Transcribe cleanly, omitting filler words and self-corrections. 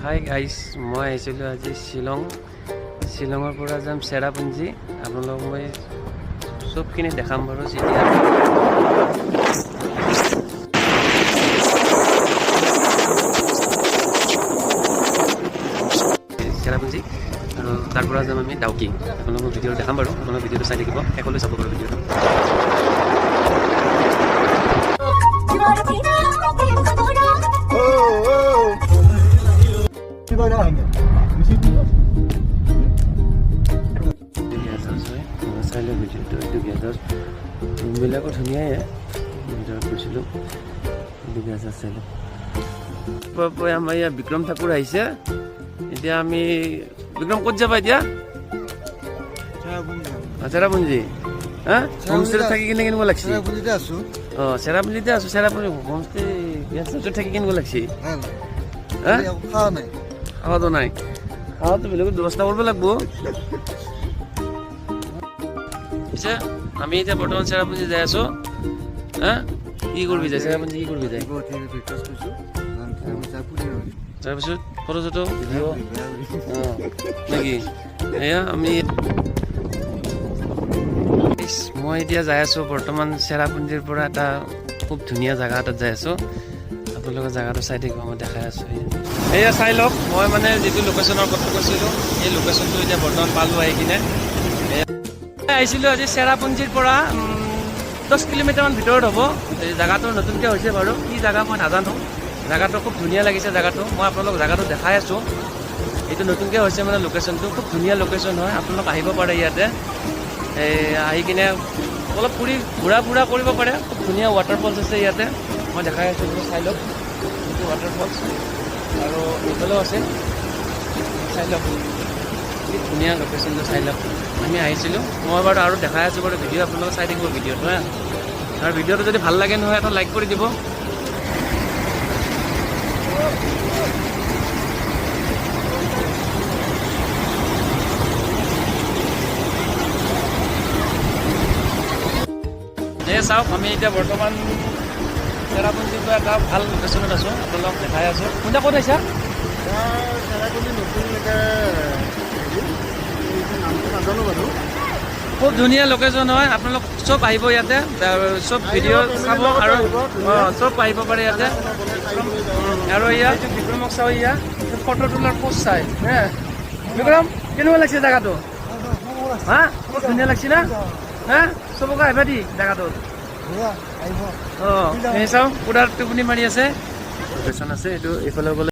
Hi guys, মই আহিছিলোঁ আজি শ্বিলঙৰ পৰা যাম চেৰাপুঞ্জী। আপোনালোকক মই চবখিনি দেখাম বাৰু। চেৰাপুঞ্জী আৰু তাৰ পৰা যাম আমি ডাউকি। আপোনালোকক ভিডিঅ'টো দেখাম বাৰু, আপোনালোক ভিডিঅ'টো চাই থাকিব, শেষলৈ চাব বাৰু ভিডিঅ'টো। চাই লওঁ ভিডিঅ'টো। এইটো গেজৰ ৰুমবিলাকো ধুনীয়াই, ভিতৰত গৈছিলোঁ। এইটো গেজৰ চাই লওঁ। আমাৰ ইয়াত বিক্ৰম ঠাকুৰ আহিছে। এতিয়া আমি বিক্ৰম ক'ত যাবা এতিয়া? চেৰাপুঞ্জী। হা, হোমষ্টেত থাকি কিনে কেনেকুৱা লাগছে? অঁ, চেৰাপুঞ্জীতে আছোঁ। চেৰাপুঞ্জী হোমষ্টে গেষ্ট থাকি কেনেকুৱা লাগছে? খাৱাটো নাই, খাৱাটো বেলেগত ব্যৱস্থা কৰিব লাগিব। পিছে আমি এতিয়া বৰ্তমান চেৰাপুঞ্জী যাই আছোঁ। হা, কি কৰিবি যায় চেৰাপুঞ্জী? কি কৰিবি যায়? তাৰপিছত ফটো চটো ভিডিঅ' নেকি? এয়া আমি মই এতিয়া যাই আছোঁ বৰ্তমান চেৰাপুঞ্জীৰ পৰা এটা খুব ধুনীয়া জেগা এটাত যাই আছোঁ। আপোনালোকে জেগাটো চাই থাকিব, মই দেখাই আছোঁ। এয়া চাই লওক, মই মানে যিটো লোকেশ্যনৰ কথা কৈছিলোঁ সেই লোকেশ্যনটো এতিয়া বৰ্তমান পালোঁ আহি কিনে। আহিছিলোঁ আজি চেৰাপুঞ্জীৰ পৰা 10 কিলোমিটাৰমান ভিতৰত হ'ব। এই জেগাটো নতুনকৈ হৈছে বাৰু, কি জেগা মই নাজানো। জেগাটো খুব ধুনীয়া লাগিছে জেগাটো, মই আপোনালোক জেগাটো দেখাই আছোঁ। এইটো নতুনকৈ হৈছে মানে লোকেশ্যনটো, খুব ধুনীয়া লোকেশ্যন হয়। আপোনালোক আহিব পাৰে ইয়াতে, আহি কিনে অলপ ঘূৰা ফুৰা কৰিব পাৰে। খুব ধুনীয়া ৱাটাৰফলছ আছে ইয়াতে, মই দেখাই আছোঁ। চাই লওক, এইটো ৱাটাৰফলছ আৰু এইফালেও আছে, চাই লওক কি ধুনীয়া লোকেশ্যনটো, চাই লওক। আমি আহিছিলোঁ, মই বাৰু আৰু দেখাই আছোঁ বাৰু ভিডিঅ'। আপোনালোকে চাই থাকিব ভিডিঅ'টো হা। আৰু ভিডিঅ'টো যদি ভাল লাগে নহয় এটা লাইক কৰি দিব। চাওক, আমি এতিয়া বৰ্তমান চেৰাপুঞ্জীৰ পৰা এটা ভাল লোকেশ্যনত আছোঁ, আপোনালোকক দেখাই আছোঁ। কোনটা ক'ত আহিছা? খুব ধুনীয়া লোকেশ্যন হয়, আপোনালোক চব আহিব ইয়াতে, চব ভিডিঅ' চাব আৰু চব আহিব পাৰে ইয়াতে। আৰু ইয়াত বিক্ৰমক চাওঁ, ইয়াত ফটো তোলাৰ পোষ্ট চাই। বিক্ৰম, কেনেকুৱা লাগিছে জেগাটো? হা, খুব ধুনীয়া লাগিছে না? হা, চবকে আহিবা দি জেগাটোত। অঁ, এই চাওঁ পুৰা টোপনি মাৰি আছে। লোকেশ্যন আছে এইটো, এইফালে গ'লে